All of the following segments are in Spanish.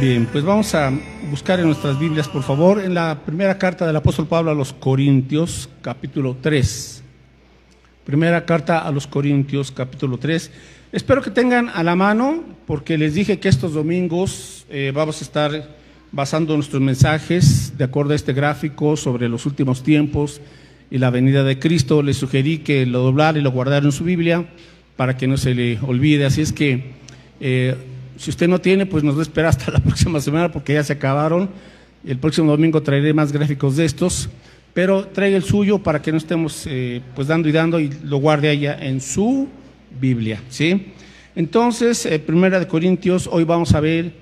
Bien, pues vamos a buscar en nuestras Biblias, por favor, en la primera carta del apóstol Pablo a los Corintios, capítulo 3. Primera carta a los Corintios, capítulo 3. Espero que tengan a la mano, porque les dije que estos domingos vamos a estar basando nuestros mensajes de acuerdo a este gráfico sobre los últimos tiempos y la venida de Cristo. Les sugerí que lo doblara y lo guardara en su Biblia para que no se le olvide. Así es que si usted no tiene, pues nos va a esperar hasta la próxima semana porque ya se acabaron. El próximo domingo traeré más gráficos de estos, pero traiga el suyo para que no estemos pues dando y lo guarde allá en su Biblia, ¿sí? Entonces, Primera de Corintios, hoy vamos a ver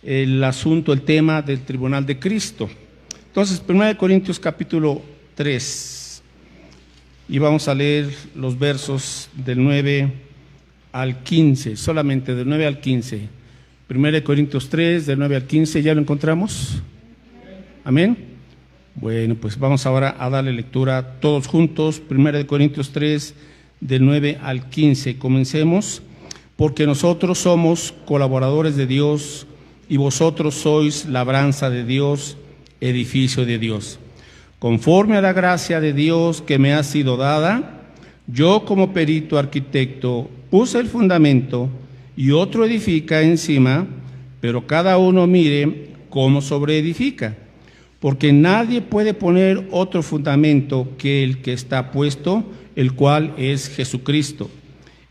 el asunto, el tema del tribunal de Cristo. Entonces, Primera de Corintios capítulo 3, y vamos a leer los versos del 9 al 15, solamente del 9 al 15. Primera de Corintios 3, del 9 al 15, ¿ya lo encontramos? Amén. Bueno, pues vamos ahora a darle lectura todos juntos. Primera de Corintios 3, del 9 al 15. Comencemos. Porque nosotros somos colaboradores de Dios y vosotros sois labranza de Dios, edificio de Dios. Conforme a la gracia de Dios que me ha sido dada, yo como perito arquitecto puse el fundamento y otro edifica encima, pero cada uno mire cómo sobreedifica, porque nadie puede poner otro fundamento que el que está puesto, el cual es Jesucristo.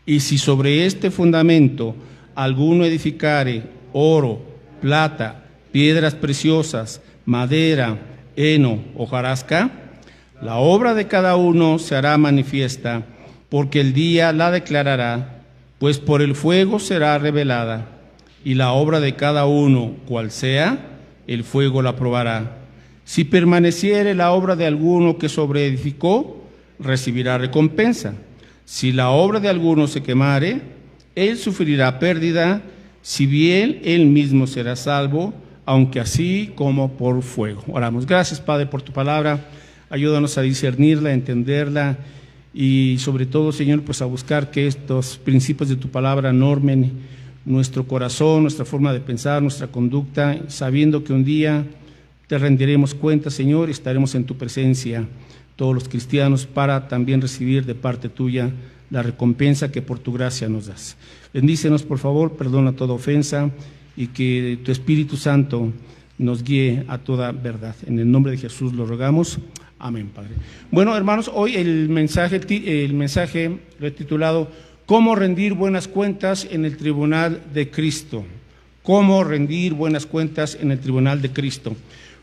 Y si sobre este fundamento alguno edificare oro, plata, piedras preciosas, madera, heno, hojarasca, la obra de cada uno se hará manifiesta, porque el día la declarará, pues por el fuego será revelada, y la obra de cada uno, cual sea, el fuego la probará. Si permaneciere la obra de alguno que sobreedificó, recibirá recompensa. Si la obra de alguno se quemare, él sufrirá pérdida, si bien él mismo será salvo, aunque así como por fuego. Oramos. Gracias, Padre, por tu palabra. Ayúdanos a discernirla, a entenderla y sobre todo, Señor, pues a buscar que estos principios de tu palabra normen nuestro corazón, nuestra forma de pensar, nuestra conducta, sabiendo que un día te rendiremos cuenta, Señor, y estaremos en tu presencia, todos los cristianos, para también recibir de parte tuya la recompensa que por tu gracia nos das. Bendícenos, por favor, perdona toda ofensa y que tu Espíritu Santo nos guíe a toda verdad. En el nombre de Jesús lo rogamos. Amén, Padre. Bueno, hermanos, hoy el mensaje lo he titulado ¿Cómo rendir buenas cuentas en el tribunal de Cristo? ¿Cómo rendir buenas cuentas en el tribunal de Cristo?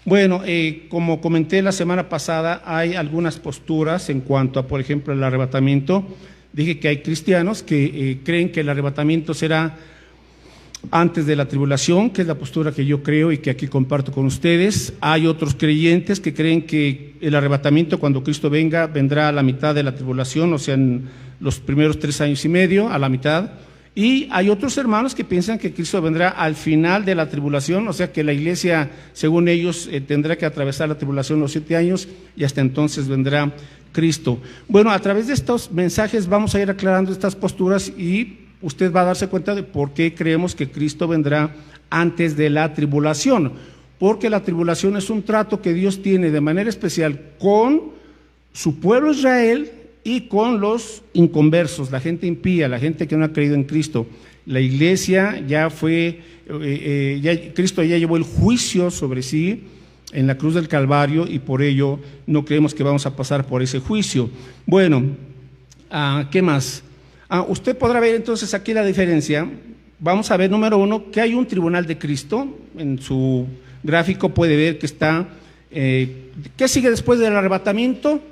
Bueno, como comenté la semana pasada, hay algunas posturas en cuanto a, por ejemplo, el arrebatamiento. Dije que hay cristianos que creen que el arrebatamiento será antes de la tribulación, que es la postura que yo creo y que aquí comparto con ustedes. Hay otros creyentes que creen que el arrebatamiento, cuando Cristo venga, vendrá a la mitad de la tribulación, o sea, en los primeros 3 años y medio, a la mitad. Y hay otros hermanos que piensan que Cristo vendrá al final de la tribulación, o sea que la iglesia, según ellos, tendrá que atravesar la tribulación los 7 años y hasta entonces vendrá Cristo. Bueno, a través de estos mensajes vamos a ir aclarando estas posturas y usted va a darse cuenta de por qué creemos que Cristo vendrá antes de la tribulación. Porque la tribulación es un trato que Dios tiene de manera especial con su pueblo Israel y con los inconversos, la gente impía, la gente que no ha creído en Cristo. La iglesia ya fue, Cristo ya llevó el juicio sobre sí en la cruz del Calvario y por ello no creemos que vamos a pasar por ese juicio. Bueno, ¿qué más? Usted podrá ver entonces aquí la diferencia. Vamos a ver, número 1, que hay un tribunal de Cristo. En su gráfico puede ver que está, ¿qué sigue después del arrebatamiento?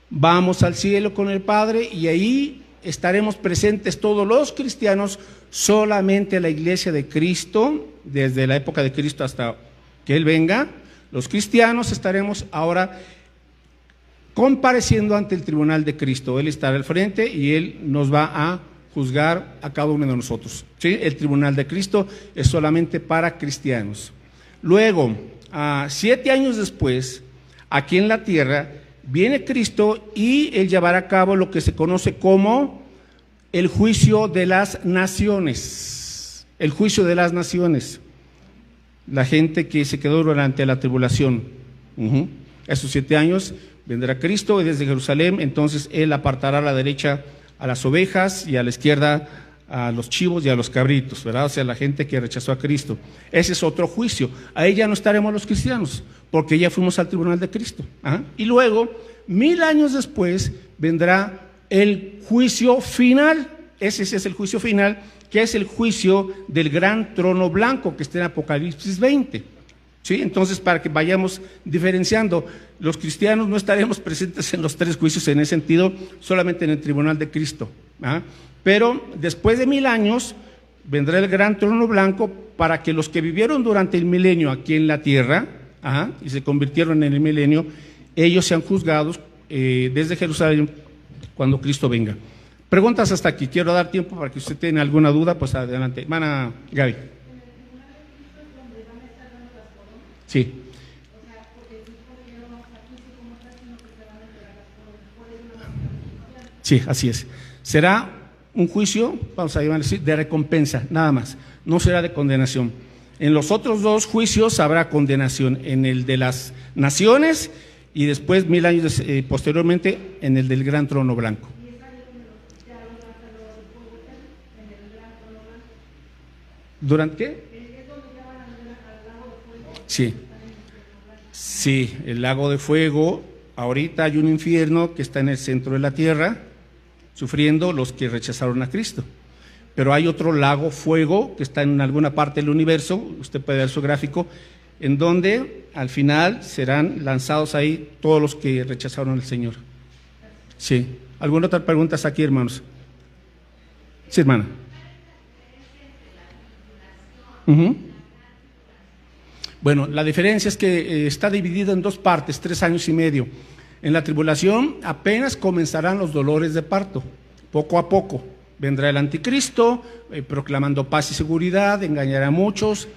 Vamos al cielo con el Padre y ahí estaremos presentes todos los cristianos, solamente la iglesia de Cristo, desde la época de Cristo hasta que Él venga. Los cristianos estaremos ahora compareciendo ante el tribunal de Cristo. Él estará al frente y Él nos va a juzgar a cada uno de nosotros, ¿sí? El tribunal de Cristo es solamente para cristianos. Luego, 7 años después, aquí en la tierra, viene Cristo y Él llevará a cabo lo que se conoce como el juicio de las naciones. El juicio de las naciones. la gente que se quedó durante la tribulación. Esos 7 años vendrá Cristo y desde Jerusalén, entonces Él apartará a la derecha a las ovejas y a la izquierda a los chivos y a los cabritos, ¿verdad? O sea, la gente que rechazó a Cristo. Ese es otro juicio. Ahí ya no estaremos los cristianos, porque ya fuimos al tribunal de Cristo. Y luego, 1000 años después, vendrá el juicio final. Ese es el juicio final, que es el juicio del gran trono blanco que está en Apocalipsis 20. ¿Sí? Entonces, para que vayamos diferenciando, los cristianos no estaremos presentes en los 3 juicios en ese sentido, solamente en el tribunal de Cristo. Pero después de 1000 años vendrá el gran trono blanco para que los que vivieron durante el milenio aquí en la tierra y se convirtieron en el milenio, ellos sean juzgados desde Jerusalén cuando Cristo venga. Preguntas hasta aquí. Quiero dar tiempo para que usted tenga alguna duda, pues adelante. Hermana Gaby. Sí. Sí, así es. Será un juicio, vamos a llamar así, de recompensa, nada más. No será de condenación. En los otros 2 juicios habrá condenación, en el de las naciones y después 1000 años posteriormente en el del gran trono blanco. ¿Durante qué? Sí. Sí, el lago de fuego. Ahorita hay un infierno que está en el centro de la tierra, sufriendo los que rechazaron a Cristo. Pero hay otro lago fuego que está en alguna parte del universo, usted puede ver su gráfico, en donde al final serán lanzados ahí todos los que rechazaron al Señor. Sí. ¿Alguna otra pregunta aquí, hermanos? Sí, hermana. Bueno, la diferencia es que está dividido en 2 partes, 3 años y medio. En la tribulación apenas comenzarán los dolores de parto, poco a poco. Vendrá el anticristo, proclamando paz y seguridad, engañará a muchos,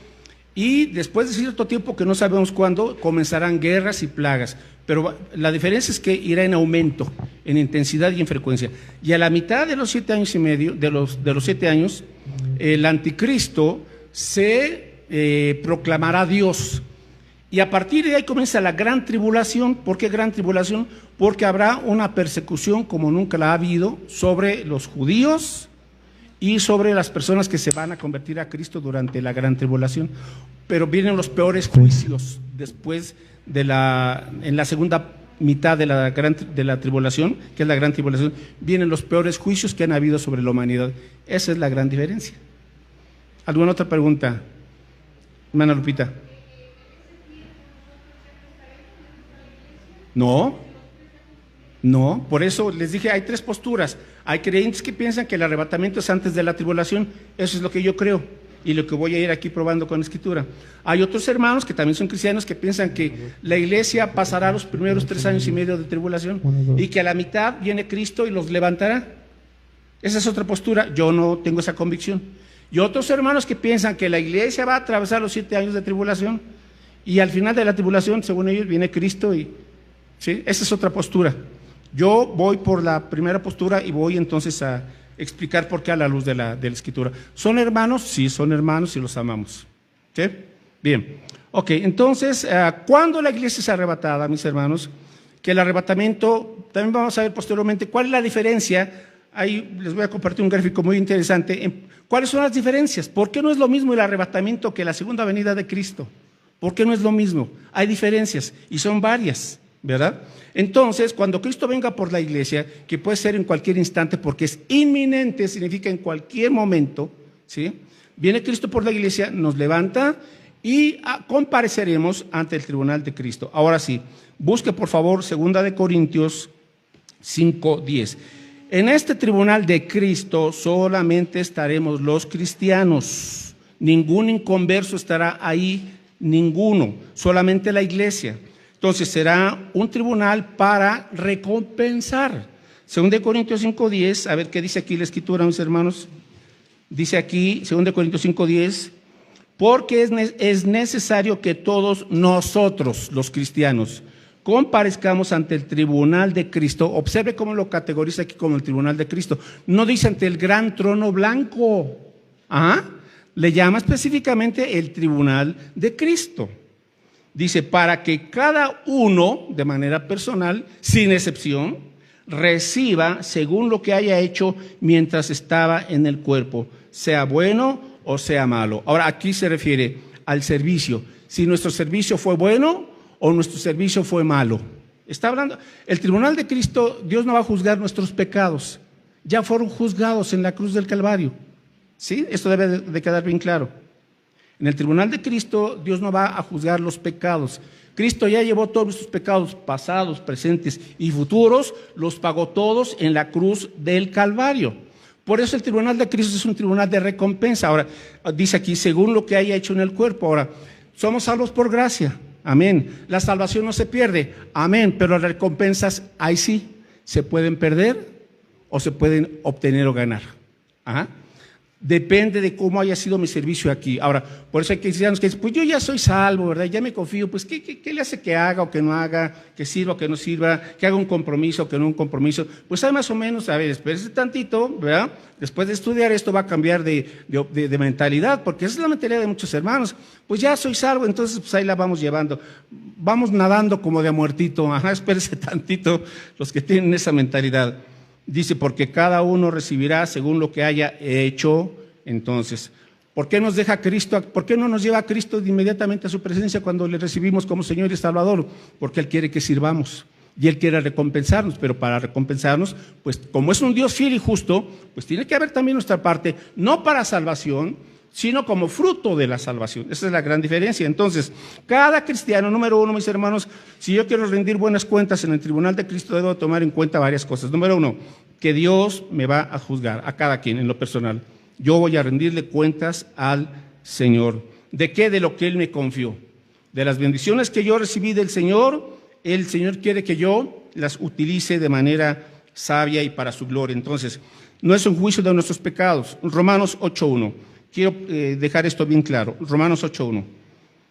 y después de cierto tiempo que no sabemos cuándo, comenzarán guerras y plagas. Pero la diferencia es que irá en aumento, en intensidad y en frecuencia. Y a la mitad de los 7 años y medio, de los 7 años, el anticristo se proclamará Dios. Y a partir de ahí comienza la gran tribulación. ¿Por qué gran tribulación? Porque habrá una persecución como nunca la ha habido sobre los judíos y sobre las personas que se van a convertir a Cristo durante la gran tribulación. Pero vienen los peores juicios después en la segunda mitad de la tribulación, que es la gran tribulación, vienen los peores juicios que han habido sobre la humanidad. Esa es la gran diferencia. ¿Alguna otra pregunta, hermana Lupita? No, por eso les dije, hay 3 posturas. Hay creyentes que piensan que el arrebatamiento es antes de la tribulación. Eso es lo que yo creo y lo que voy a ir aquí probando con la Escritura. Hay otros hermanos que también son cristianos que piensan que la iglesia pasará los primeros 3 años y medio de tribulación y que a la mitad viene Cristo y los levantará. Esa es otra postura. Yo no tengo esa convicción. Y otros hermanos que piensan que la iglesia va a atravesar los 7 años de tribulación y al final de la tribulación, según ellos, viene Cristo y ¿sí? Esa es otra postura. Yo voy por la primera postura y voy entonces a explicar por qué a la luz de la Escritura. ¿Son hermanos? Sí, son hermanos y los amamos. ¿Sí? Bien. Ok, entonces, ¿cuándo la iglesia es arrebatada, mis hermanos? Que el arrebatamiento, también vamos a ver posteriormente cuál es la diferencia. Ahí les voy a compartir un gráfico muy interesante. ¿Cuáles son las diferencias? ¿Por qué no es lo mismo el arrebatamiento que la segunda venida de Cristo? ¿Por qué no es lo mismo? Hay diferencias y son varias, ¿verdad? Entonces, cuando Cristo venga por la iglesia, que puede ser en cualquier instante porque es inminente, significa en cualquier momento, ¿sí? Viene Cristo por la iglesia, nos levanta y compareceremos ante el tribunal de Cristo. Ahora sí, busque por favor 2 Corintios 5:10. En este tribunal de Cristo solamente estaremos los cristianos, ningún inconverso estará ahí, ninguno, solamente la iglesia. Entonces será un tribunal para recompensar. 2 Corintios 5:10, a ver qué dice aquí la Escritura, mis hermanos. Dice aquí, 2 Corintios 5:10, porque es necesario que todos nosotros, los cristianos, comparezcamos ante el tribunal de Cristo. Observe cómo lo categoriza aquí como el tribunal de Cristo. No dice ante el gran trono blanco. le llama específicamente el tribunal de Cristo. Dice, para que cada uno, de manera personal, sin excepción, reciba según lo que haya hecho mientras estaba en el cuerpo, sea bueno o sea malo. Ahora, aquí se refiere al servicio. Si nuestro servicio fue bueno o nuestro servicio fue malo. Está hablando, el tribunal de Cristo, Dios no va a juzgar nuestros pecados. Ya fueron juzgados en la cruz del Calvario. ¿Sí? Esto debe de quedar bien claro. En el tribunal de Cristo, Dios no va a juzgar los pecados. Cristo ya llevó todos nuestros pecados pasados, presentes y futuros, los pagó todos en la cruz del Calvario. Por eso el tribunal de Cristo es un tribunal de recompensa. Ahora, dice aquí, según lo que haya hecho en el cuerpo. Ahora, somos salvos por gracia. Amén. La salvación no se pierde. Amén. Pero las recompensas, ahí sí, se pueden perder o se pueden obtener o ganar. Ajá. Depende de cómo haya sido mi servicio aquí. Ahora, por eso hay cristianos que dicen, pues yo ya soy salvo, ¿verdad? Ya me confío, pues ¿qué le hace que haga o que no haga, que sirva o que no sirva, que haga un compromiso o que no un compromiso? Pues hay más o menos, a ver, espérese tantito, ¿verdad? Después de estudiar esto va a cambiar de mentalidad, porque esa es la mentalidad de muchos hermanos. Pues ya soy salvo, entonces pues ahí la vamos llevando. Vamos nadando como de a muertito, ajá, espérese tantito los que tienen esa mentalidad. Dice, porque cada uno recibirá según lo que haya hecho. Entonces, ¿por qué nos deja Cristo? ¿Por qué no nos lleva a Cristo inmediatamente a su presencia cuando le recibimos como Señor y Salvador? Porque Él quiere que sirvamos y Él quiere recompensarnos, pero para recompensarnos, pues como es un Dios fiel y justo, pues tiene que haber también nuestra parte, no para salvación, sino como fruto de la salvación. Esa es la gran diferencia. Entonces, cada cristiano, número uno, mis hermanos, si yo quiero rendir buenas cuentas en el tribunal de Cristo, debo tomar en cuenta varias cosas. Número uno, que Dios me va a juzgar, a cada quien en lo personal. Yo voy a rendirle cuentas al Señor. ¿De qué? De lo que Él me confió. De las bendiciones que yo recibí del Señor, el Señor quiere que yo las utilice de manera sabia y para su gloria. Entonces, no es un juicio de nuestros pecados. Romanos 8:1. Quiero dejar esto bien claro. Romanos 8:1.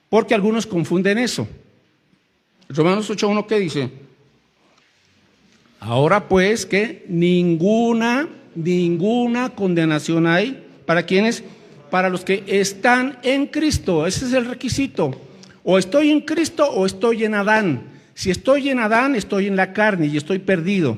Porque algunos confunden eso. Romanos 8:1, ¿qué dice? Ahora pues que ninguna condenación hay. ¿Para quiénes? Para los que están en Cristo. Ese es el requisito. O estoy en Cristo o estoy en Adán. Si estoy en Adán, estoy en la carne y estoy perdido.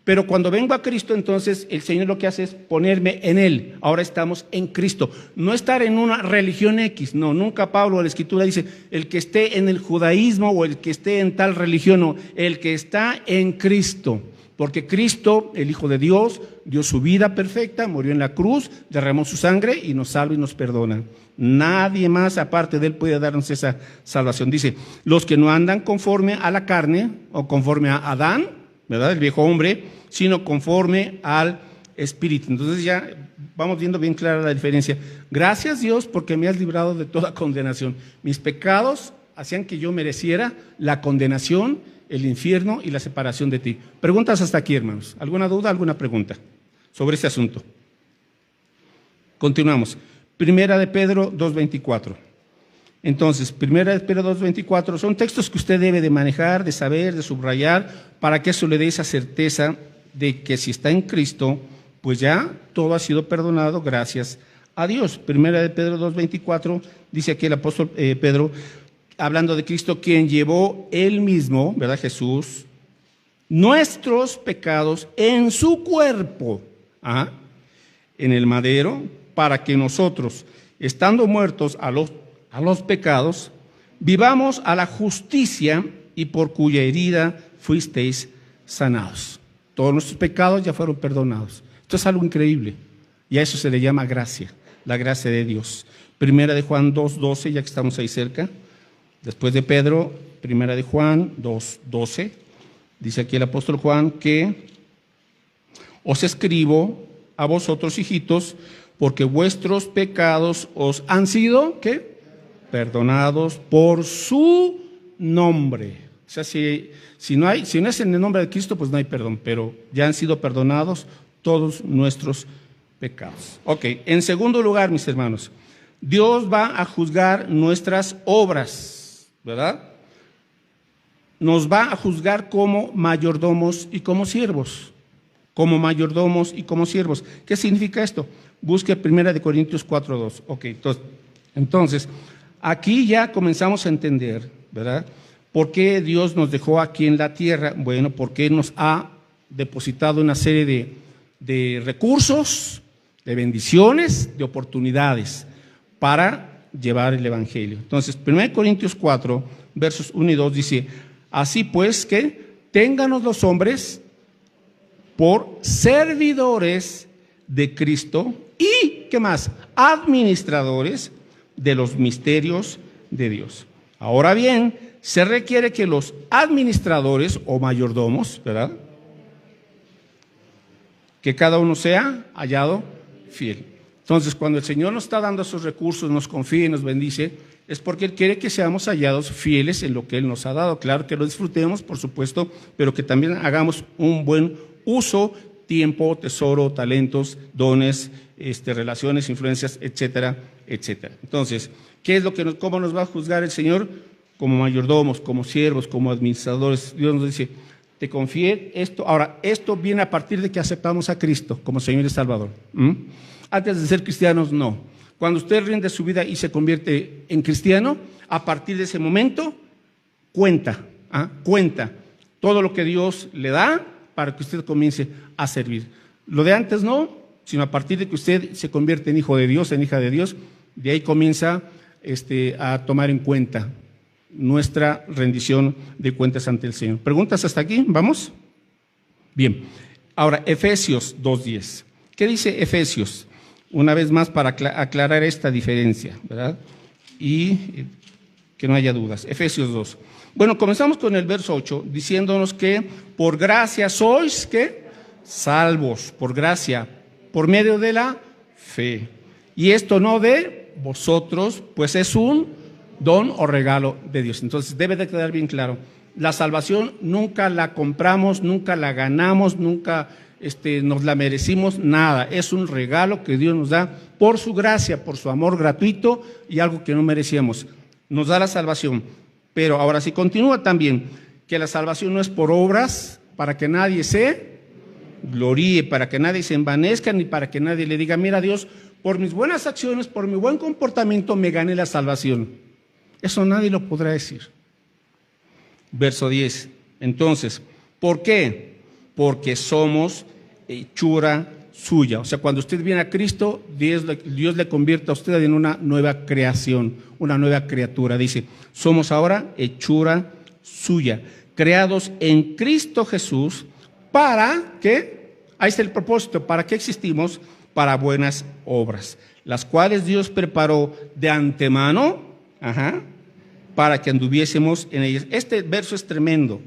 Pero cuando vengo a Cristo, entonces el Señor lo que hace es ponerme en Él. Ahora estamos en Cristo. No estar en una religión X. No, nunca Pablo en la Escritura dice el que esté en el judaísmo o el que esté en tal religión. No, el que está en Cristo. Porque Cristo, el Hijo de Dios, dio su vida perfecta, murió en la cruz, derramó su sangre y nos salva y nos perdona. Nadie más aparte de Él puede darnos esa salvación. Dice, los que no andan conforme a la carne o conforme a Adán, ¿verdad? El viejo hombre, sino conforme al Espíritu. Entonces ya vamos viendo bien clara la diferencia. Gracias Dios porque me has librado de toda condenación. Mis pecados hacían que yo mereciera la condenación, el infierno y la separación de ti. Preguntas hasta aquí, hermanos. ¿Alguna duda, alguna pregunta sobre este asunto? Continuamos. Primera de Pedro 2:24. Entonces, Primera de Pedro 2:24 son textos que usted debe de manejar, de saber, de subrayar, para que eso le dé esa certeza de que si está en Cristo, pues ya todo ha sido perdonado gracias a Dios. Primera de Pedro 2:24 dice aquí el apóstol Pedro, hablando de Cristo, quien llevó Él mismo, ¿verdad? Jesús, nuestros pecados en su cuerpo, en el madero, para que nosotros, estando muertos a los pecados, vivamos a la justicia y por cuya herida fuisteis sanados. Todos nuestros pecados ya fueron perdonados. Esto es algo increíble y a eso se le llama gracia, la gracia de Dios. Primera de Juan 2:12, ya que estamos ahí cerca. Después de Pedro, Primera de Juan 2:12, dice aquí el apóstol Juan que os escribo a vosotros, hijitos, porque vuestros pecados os han sido, ¿qué? Perdonados por su nombre. O sea, si no es en el nombre de Cristo, pues no hay perdón, pero ya han sido perdonados todos nuestros pecados. Ok, en segundo lugar, mis hermanos, Dios va a juzgar nuestras obras, ¿verdad? Nos va a juzgar como mayordomos y como siervos. como mayordomos y como siervos. ¿Qué significa esto? Busque 1 Corintios 4:2. Ok, entonces, aquí ya comenzamos a entender, ¿verdad? ¿Por qué Dios nos dejó aquí en la tierra? Bueno, porque nos ha depositado una serie de recursos, de bendiciones, de oportunidades para llevar el Evangelio. Entonces, 1 Corintios 4, versos 1 y 2 dice, así pues que ténganos los hombres por servidores de Cristo y, ¿qué más? Administradores de los misterios de Dios. Ahora bien, se requiere que los administradores o mayordomos, ¿verdad?, que cada uno sea hallado fiel. Entonces, cuando el Señor nos está dando esos recursos, nos confía y nos bendice, es porque Él quiere que seamos hallados fieles en lo que Él nos ha dado. Claro que lo disfrutemos, por supuesto, pero que también hagamos un buen uso, tiempo, tesoro, talentos, dones, relaciones, influencias, etcétera, etcétera. Entonces, ¿cómo nos va a juzgar el Señor? Como mayordomos, como siervos, como administradores. Dios nos dice, te confié esto. Ahora, esto viene a partir de que aceptamos a Cristo como Señor y Salvador. Antes de ser cristianos, no. Cuando usted rinde su vida y se convierte en cristiano, a partir de ese momento, cuenta todo lo que Dios le da para que usted comience a servir. Lo de antes no, sino a partir de que usted se convierte en hijo de Dios, en hija de Dios, de ahí comienza a tomar en cuenta nuestra rendición de cuentas ante el Señor. ¿Preguntas hasta aquí? ¿Vamos? Bien. Ahora, Efesios 2:10. ¿Qué dice Efesios? Una vez más para aclarar esta diferencia, ¿verdad? Y que no haya dudas. Efesios 2. Bueno, comenzamos con el verso 8, diciéndonos que por gracia sois, ¿qué? Salvos, por gracia, por medio de la fe. Y esto no de vosotros, pues es un don o regalo de Dios. Entonces debe de quedar bien claro, la salvación nunca la compramos, nunca la ganamos, nunca nos la merecimos, nada. Es un regalo que Dios nos da por su gracia, por su amor gratuito y algo que no merecíamos. Nos da la salvación. Pero ahora sí continúa también, que la salvación no es por obras, para que nadie se gloríe, para que nadie se envanezca, ni para que nadie le diga, mira Dios, por mis buenas acciones, por mi buen comportamiento me gané la salvación. Eso nadie lo podrá decir. Verso 10. Entonces, ¿por qué? Porque somos hechura suya. O sea, cuando usted viene a Cristo, Dios le convierte a usted en una nueva creación, una nueva criatura. Dice, somos ahora hechura suya, creados en Cristo Jesús, ¿para qué? Ahí está el propósito. ¿Para qué existimos? Para buenas obras, las cuales Dios preparó de antemano, para que anduviésemos en ellas. Este verso es tremendo,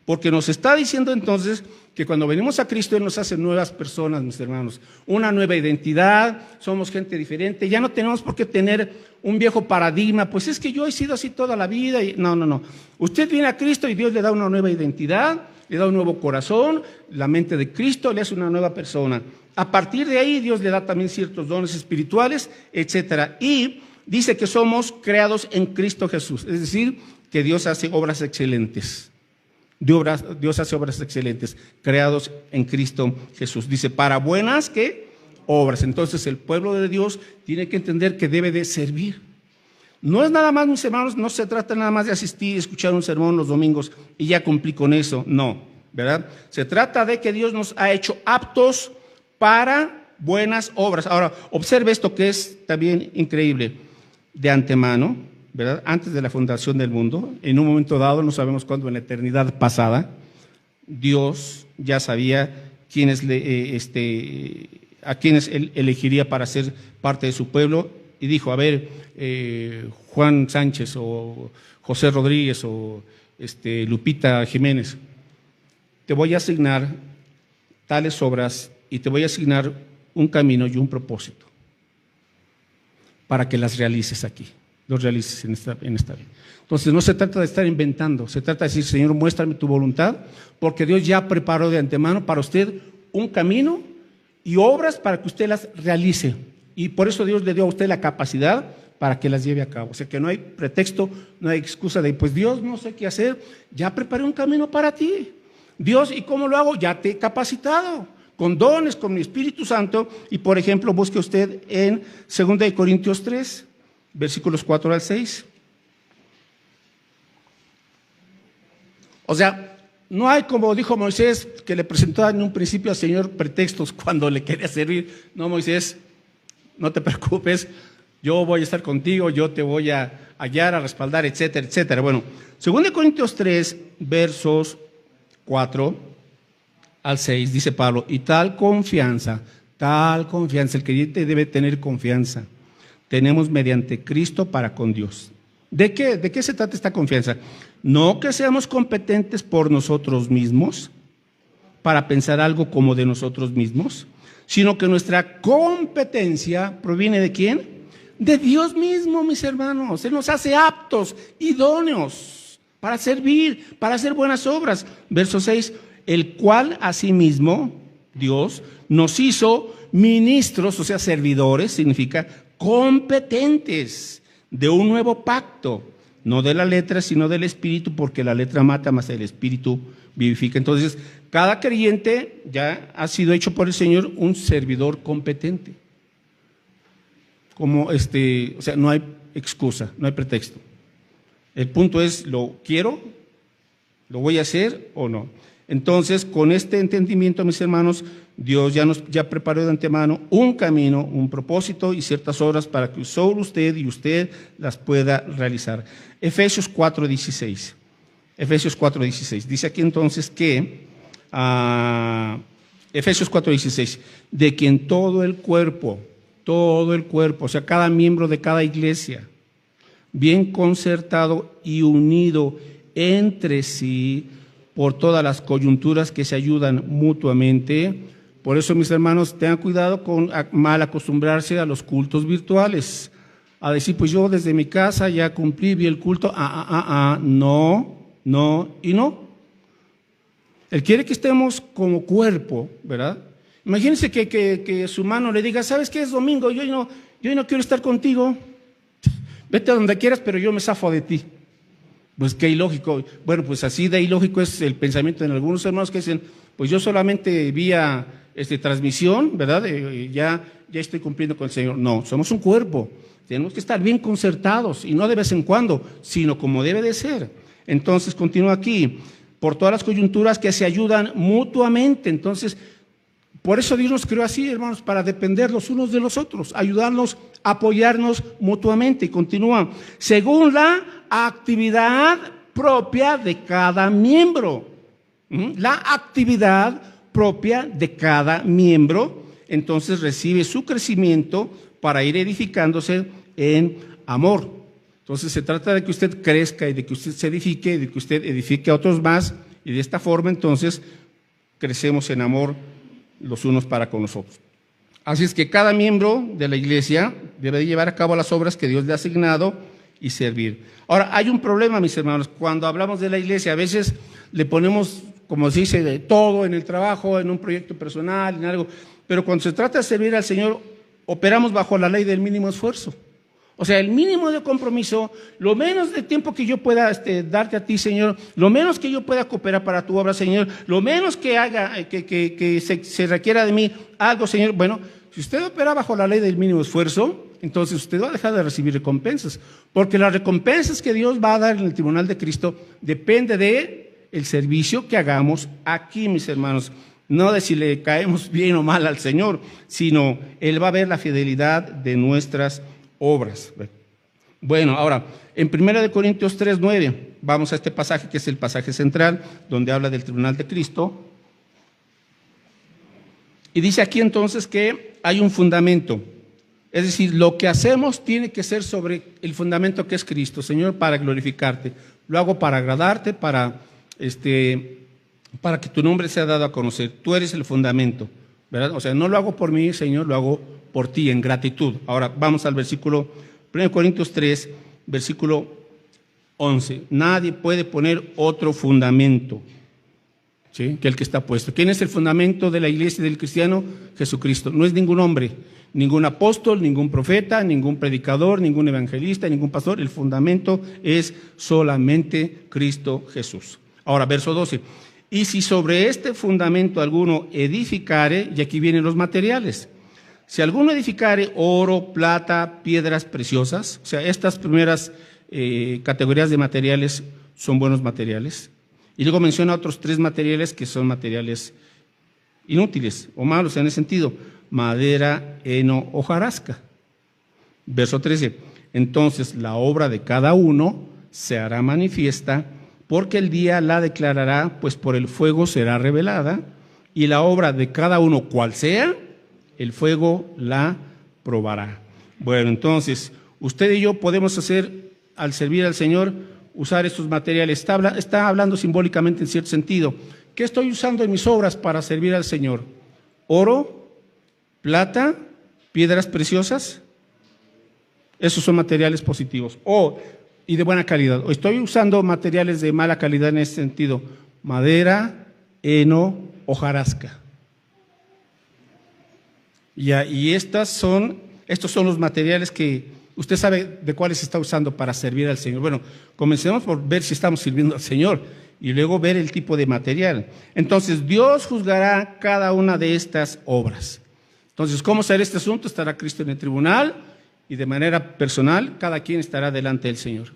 porque nos está diciendo entonces que cuando venimos a Cristo, Él nos hace nuevas personas, mis hermanos, una nueva identidad, somos gente diferente, ya no tenemos por qué tener un viejo paradigma, pues es que yo he sido así toda la vida. No. Usted viene a Cristo y Dios le da una nueva identidad, le da un nuevo corazón, la mente de Cristo le hace una nueva persona. A partir de ahí, Dios le da también ciertos dones espirituales, etcétera. Y dice que somos creados en Cristo Jesús, es decir, que Dios hace obras excelentes. Dios hace obras excelentes, creados en Cristo Jesús. Dice, para buenas, ¿qué? Obras. Entonces, el pueblo de Dios tiene que entender que debe de servir. No es nada más, mis hermanos, no se trata nada más de asistir y escuchar un sermón los domingos y ya cumplí con eso. No, ¿verdad? Se trata de que Dios nos ha hecho aptos para buenas obras. Ahora, observe esto que es también increíble. De antemano, ¿verdad? Antes de la fundación del mundo, en un momento dado, no sabemos cuándo, en la eternidad pasada, Dios ya sabía a quienes Él elegiría para ser parte de su pueblo, y dijo, a ver, Juan Sánchez o José Rodríguez o Lupita Jiménez, te voy a asignar tales obras y te voy a asignar un camino y un propósito para que las realices aquí, los realices en esta vida. Entonces no se trata de estar inventando, se trata de decir, Señor, muéstrame tu voluntad, porque Dios ya preparó de antemano para usted un camino y obras para que usted las realice. Y por eso Dios le dio a usted la capacidad para que las lleve a cabo. O sea que no hay pretexto, no hay excusa de, pues Dios, no sé qué hacer, ya preparé un camino para ti. Dios, ¿y cómo lo hago? Ya te he capacitado. con dones, con mi Espíritu Santo. Y por ejemplo, busque usted en 2 Corintios 3, versículos 4 al 6. O sea, no hay, como dijo Moisés, que le presentó en un principio al Señor pretextos cuando le quería servir. No, Moisés, no te preocupes, yo voy a estar contigo, yo te voy a hallar, a respaldar, etcétera, etcétera. Bueno, 2 Corintios 3, versos 4 al 6, dice Pablo, y tal confianza, el creyente debe tener confianza, tenemos mediante Cristo para con Dios. ¿De qué se trata esta confianza? No que seamos competentes por nosotros mismos, para pensar algo como de nosotros mismos, sino que nuestra competencia proviene ¿de quién? De Dios mismo, mis hermanos. Él nos hace aptos, idóneos, para servir, para hacer buenas obras. Verso 6, el cual asimismo, Dios, nos hizo ministros, o sea, servidores, significa competentes de un nuevo pacto, no de la letra, sino del Espíritu, porque la letra mata, mas el Espíritu vivifica. Entonces, cada creyente ya ha sido hecho por el Señor un servidor competente. Como o sea, no hay excusa, no hay pretexto. El punto es, ¿lo quiero? ¿Lo voy a hacer o no? Entonces, con este entendimiento, mis hermanos, Dios ya preparó de antemano un camino, un propósito y ciertas obras para que solo usted y usted las pueda realizar. Efesios 4:16. Efesios 4:16. Dice aquí entonces que, Efesios 4:16, de quien todo el cuerpo, o sea, cada miembro de cada iglesia, bien concertado y unido entre sí por todas las coyunturas que se ayudan mutuamente. Por eso, mis hermanos, tengan cuidado con mal acostumbrarse a los cultos virtuales, a decir, pues yo desde mi casa ya cumplí, vi el culto, no, y no. Él quiere que estemos como cuerpo, ¿verdad? Imagínense que su mano le diga, ¿sabes qué? Es domingo, yo no quiero estar contigo, vete a donde quieras, pero yo me zafo de ti. Pues qué ilógico. Bueno, pues así de ilógico es el pensamiento de algunos hermanos que dicen, pues yo solamente vía transmisión, ¿verdad? Ya estoy cumpliendo con el Señor. No, somos un cuerpo, tenemos que estar bien concertados y no de vez en cuando, sino como debe de ser. Entonces, continúa aquí, por todas las coyunturas que se ayudan mutuamente. Entonces, por eso Dios nos creó así, hermanos, para depender los unos de los otros, ayudarnos, apoyarnos mutuamente. Y continúa, según la actividad propia de cada miembro. La actividad propia de cada miembro, entonces recibe su crecimiento para ir edificándose en amor. Entonces se trata de que usted crezca y de que usted se edifique, y de que usted edifique a otros más, y de esta forma entonces crecemos en amor los unos para con los otros. Así es que cada miembro de la iglesia debe llevar a cabo las obras que Dios le ha asignado y servir. Ahora, hay un problema, mis hermanos, cuando hablamos de la iglesia, a veces le ponemos, como se dice, de todo en el trabajo, en un proyecto personal, en algo, pero cuando se trata de servir al Señor, operamos bajo la ley del mínimo esfuerzo. O sea, el mínimo de compromiso, lo menos de tiempo que yo pueda darte a ti, Señor, lo menos que yo pueda cooperar para tu obra, Señor, lo menos que haga, que se requiera de mí algo, Señor. Bueno, si usted opera bajo la ley del mínimo esfuerzo, entonces usted va a dejar de recibir recompensas, porque las recompensas que Dios va a dar en el tribunal de Cristo depende de el servicio que hagamos aquí, mis hermanos. No de si le caemos bien o mal al Señor, sino Él va a ver la fidelidad de nuestras obras. Bueno, ahora, en 1 Corintios 3:9, vamos a este pasaje que es el pasaje central, donde habla del tribunal de Cristo. Y dice aquí entonces que hay un fundamento. Es decir, lo que hacemos tiene que ser sobre el fundamento que es Cristo. Señor, para glorificarte. Lo hago para agradarte, para que tu nombre sea dado a conocer. Tú eres el fundamento, ¿verdad? O sea, no lo hago por mí, Señor, lo hago por ti en gratitud. Ahora, vamos al versículo 1 Corintios 3, versículo 11. Nadie puede poner otro fundamento, ¿sí?, que el que está puesto. ¿Quién es el fundamento de la iglesia y del cristiano? Jesucristo. No es ningún hombre, ningún apóstol, ningún profeta, ningún predicador, ningún evangelista, ningún pastor. El fundamento es solamente Cristo Jesús. Ahora, verso 12. Y si sobre este fundamento alguno edificare, y aquí vienen los materiales, si alguno edificare oro, plata, piedras preciosas, o sea, estas primeras categorías de materiales son buenos materiales, y luego menciona otros 3 materiales que son materiales inútiles o malos en ese sentido: madera, heno, hojarasca. Verso 13: entonces la obra de cada uno se hará manifiesta, porque el día la declarará, pues por el fuego será revelada, y la obra de cada uno, cual sea, el fuego la probará. Bueno, entonces, usted y yo podemos hacer, al servir al Señor, usar estos materiales. Está hablando simbólicamente en cierto sentido. ¿Qué estoy usando en mis obras para servir al Señor? Oro, plata, piedras preciosas. Esos son materiales positivos y de buena calidad. O estoy usando materiales de mala calidad en ese sentido: madera, heno, hojarasca. Y estos son los materiales que usted sabe de cuáles está usando para servir al Señor. Bueno, comencemos por ver si estamos sirviendo al Señor y luego ver el tipo de material. Entonces, Dios juzgará cada una de estas obras. Entonces, ¿cómo será este asunto? Estará Cristo en el tribunal y de manera personal cada quien estará delante del Señor.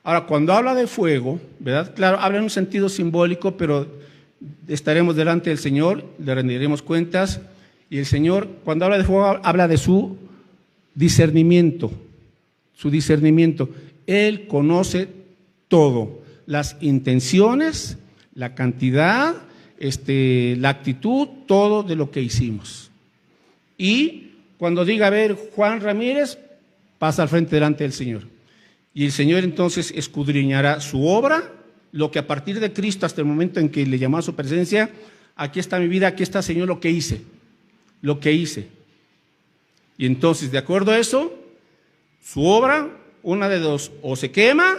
Ahora, cuando habla de fuego, ¿verdad? Claro, habla en un sentido simbólico, pero estaremos delante del Señor, le rendiremos cuentas, y el Señor, cuando habla de fuego, habla de su discernimiento. Él conoce todo: las intenciones, la cantidad, la actitud, todo de lo que hicimos. Y cuando diga, a ver, Juan Ramírez, pasa al frente delante del Señor. Y el Señor entonces escudriñará su obra, lo que a partir de Cristo hasta el momento en que le llamó a su presencia: aquí está mi vida, aquí está, Señor, lo que hice. Y entonces, de acuerdo a eso, su obra, una de dos: o se quema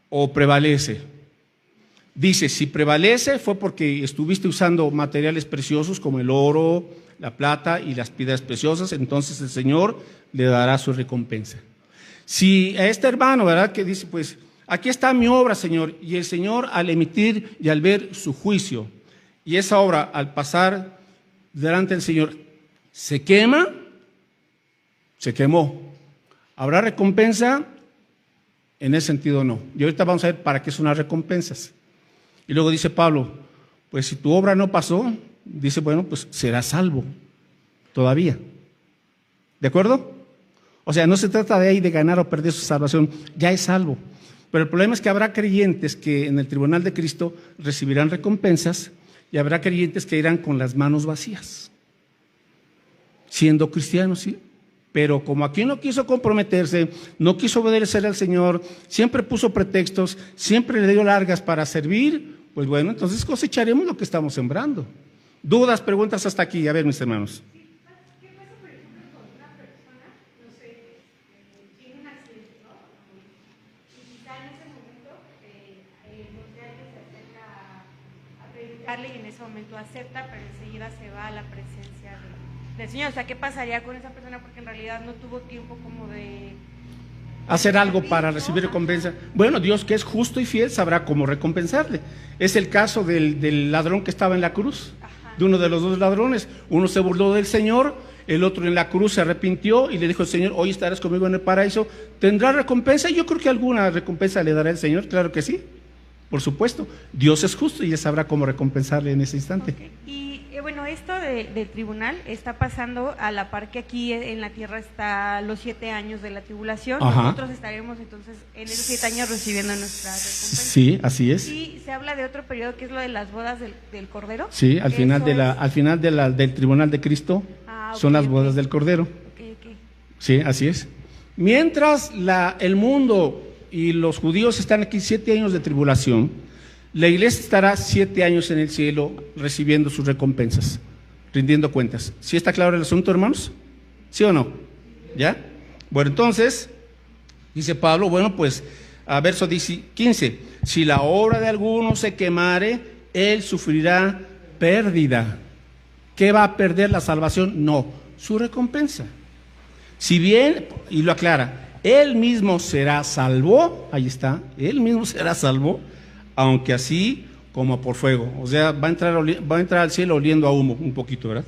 o prevalece. Dice, si prevalece fue porque estuviste usando materiales preciosos como el oro, la plata y las piedras preciosas, entonces el Señor le dará su recompensa. Si a este hermano, ¿verdad?, que dice, pues, aquí está mi obra, Señor, y el Señor, al emitir y al ver su juicio, y esa obra al pasar delante del Señor se quema, se quemó, ¿habrá recompensa? En ese sentido no. Y ahorita vamos a ver para qué son las recompensas. Y luego dice Pablo, pues si tu obra no pasó, dice, bueno, pues serás salvo todavía. ¿De acuerdo? O sea, no se trata de ahí de ganar o perder su salvación, ya es salvo. Pero el problema es que habrá creyentes que en el tribunal de Cristo recibirán recompensas y habrá creyentes que irán con las manos vacías, siendo cristianos, sí. Pero como aquí no quiso comprometerse, no quiso obedecer al Señor, siempre puso pretextos, siempre le dio largas para servir, pues bueno, entonces cosecharemos lo que estamos sembrando. ¿Dudas, preguntas hasta aquí? A ver, mis hermanos. ¿Qué pasa, por ejemplo, con una persona, no sé, tiene un accidente, ¿no? Y quizá en ese momento, alguien se acerca a predicarle y en ese momento acepta, pero enseguida se va a la presencia del Señor? O sea, ¿qué pasaría con esa persona? Porque en realidad no tuvo tiempo como de hacer algo para recibir recompensa. Bueno, Dios, que es justo y fiel, sabrá cómo recompensarle. Es el caso del ladrón que estaba en la cruz. Ajá. De uno de los dos ladrones. Uno se burló del Señor, el otro en la cruz se arrepintió y le dijo al Señor, hoy estarás conmigo en el paraíso. ¿Tendrá recompensa? Yo creo que alguna recompensa le dará el Señor, claro que sí, por supuesto. Dios es justo y Él sabrá cómo recompensarle en ese instante. Okay. Y bueno, esto del tribunal está pasando a la par que aquí en la tierra está los 7 años de la tribulación. Ajá. Nosotros estaremos entonces en esos 7 años recibiendo nuestra recompensa. Sí, así es. Y se habla de otro periodo que es lo de las bodas del Cordero. Sí, al final, del tribunal de Cristo son las bodas del Cordero. Okay. Sí, así es. Mientras el mundo y los judíos están aquí 7 años de tribulación, la iglesia estará 7 años en el cielo recibiendo sus recompensas, rindiendo cuentas. ¿Sí está claro el asunto, hermanos? ¿Sí o no? ¿Ya? Bueno, entonces, dice Pablo, bueno, pues, a verso 15, si la obra de alguno se quemare, él sufrirá pérdida. ¿Qué va a perder la salvación? No, su recompensa. Si bien, y lo aclara, él mismo será salvo, ahí está, él mismo será salvo, aunque así como por fuego. O sea, va a entrar al cielo oliendo a humo un poquito, ¿verdad?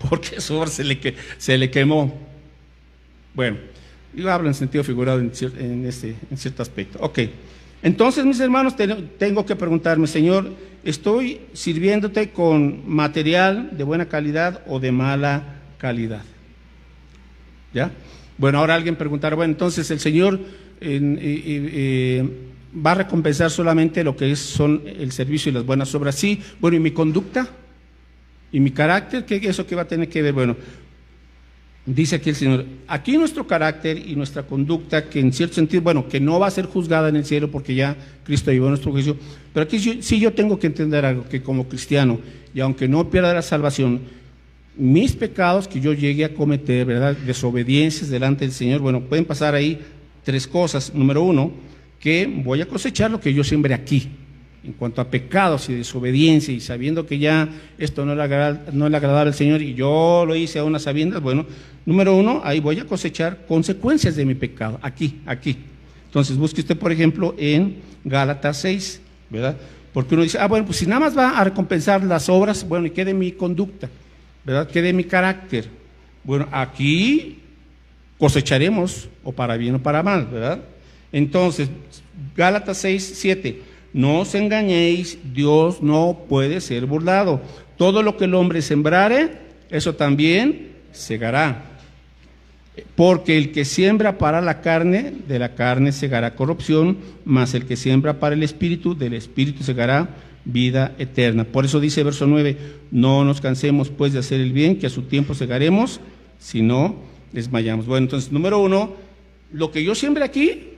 Porque su obra se le quemó. Bueno, yo hablo en sentido figurado en cierto aspecto. Ok, entonces mis hermanos, tengo que preguntarme, Señor, ¿estoy sirviéndote con material de buena calidad o de mala calidad? ¿Ya? Bueno, ahora alguien preguntará, bueno, entonces el Señor va a recompensar solamente lo que son el servicio y las buenas obras. Sí, bueno, ¿y mi conducta? ¿Y mi carácter? ¿Qué eso que va a tener que ver? Bueno, dice aquí el Señor, aquí nuestro carácter y nuestra conducta, que en cierto sentido, bueno, que no va a ser juzgada en el cielo porque ya Cristo llevó nuestro juicio, pero aquí sí yo tengo que entender algo, que como cristiano, y aunque no pierda la salvación, mis pecados que yo llegue a cometer, ¿verdad?, desobediencias delante del Señor, bueno, pueden pasar ahí tres cosas. Número uno, que voy a cosechar lo que yo sembré aquí, en cuanto a pecados y desobediencia, y sabiendo que ya esto no le agradaba al Señor, y yo lo hice a unas sabiendas, bueno, número uno, ahí voy a cosechar consecuencias de mi pecado, aquí. Entonces busque usted, por ejemplo, en Gálatas 6, ¿verdad? Porque uno dice, bueno, pues si nada más va a recompensar las obras, bueno, y quede mi conducta, ¿verdad? Quede mi carácter. Bueno, aquí cosecharemos, o para bien o para mal, ¿verdad? Entonces, Gálatas 6, 7, no os engañéis, Dios no puede ser burlado. Todo lo que el hombre sembrare, eso también segará. Porque el que siembra para la carne, de la carne segará corrupción, mas el que siembra para el Espíritu, del Espíritu segará vida eterna. Por eso dice verso 9, no nos cansemos pues de hacer el bien, que a su tiempo segaremos, si no desmayamos. Bueno, entonces, número uno, lo que yo siembre aquí,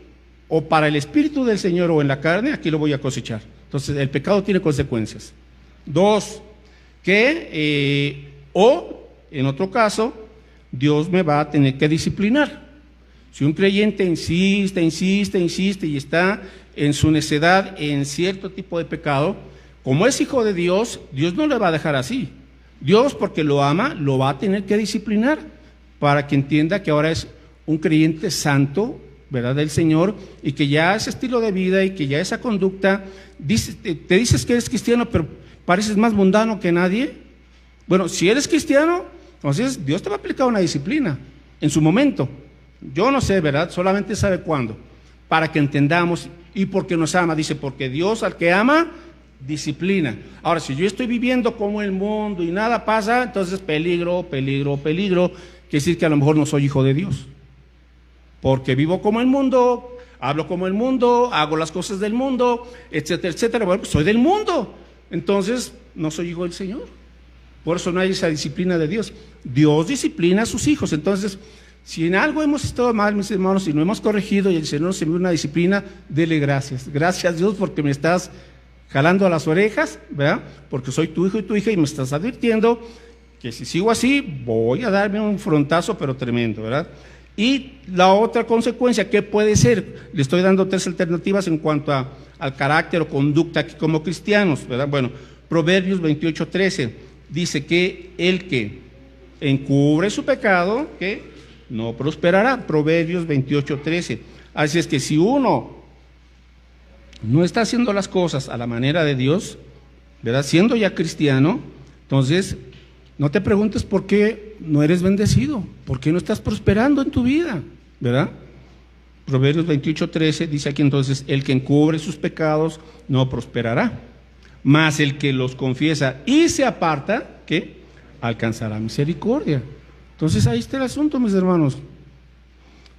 o para el Espíritu del Señor o en la carne, aquí lo voy a cosechar. Entonces, el pecado tiene consecuencias. Dos, que, en otro caso, Dios me va a tener que disciplinar. Si un creyente insiste y está en su necedad en cierto tipo de pecado, como es hijo de Dios, Dios no le va a dejar así. Dios, porque lo ama, lo va a tener que disciplinar para que entienda que ahora es un creyente santo, ¿verdad?, del Señor, y que ya ese estilo de vida y que ya esa conducta, te dices que eres cristiano, pero pareces más mundano que nadie. Bueno, si eres cristiano, entonces Dios te va a aplicar una disciplina en su momento. Yo no sé, ¿verdad? Solamente sabe cuándo, para que entendamos, y porque nos ama, dice, porque Dios al que ama, disciplina. Ahora, si yo estoy viviendo como el mundo y nada pasa, entonces peligro, quiere decir que a lo mejor no soy hijo de Dios. Porque vivo como el mundo, hablo como el mundo, hago las cosas del mundo, etcétera, etcétera. Bueno, pues soy del mundo, entonces no soy hijo del Señor. Por eso no hay esa disciplina de Dios. Dios disciplina a sus hijos. Entonces, si en algo hemos estado mal, mis hermanos, y no hemos corregido y el Señor nos envió una disciplina, dele gracias. Gracias, Dios, porque me estás jalando a las orejas, ¿verdad? Porque soy tu hijo y tu hija y me estás advirtiendo que si sigo así, voy a darme un frontazo, pero tremendo, ¿verdad? Y la otra consecuencia, ¿qué puede ser? Le estoy dando tres alternativas en cuanto al carácter o conducta aquí como cristianos, ¿verdad? Bueno, Proverbios 28:13 dice que el que encubre su pecado, que no prosperará. Proverbios 28:13. Así es que si uno no está haciendo las cosas a la manera de Dios, ¿verdad?, siendo ya cristiano, entonces no te preguntes por qué no eres bendecido, por qué no estás prosperando en tu vida, ¿verdad? Proverbios 28:13 dice aquí entonces, el que encubre sus pecados no prosperará, mas el que los confiesa y se aparta, ¿qué?, alcanzará misericordia. Entonces ahí está el asunto, mis hermanos.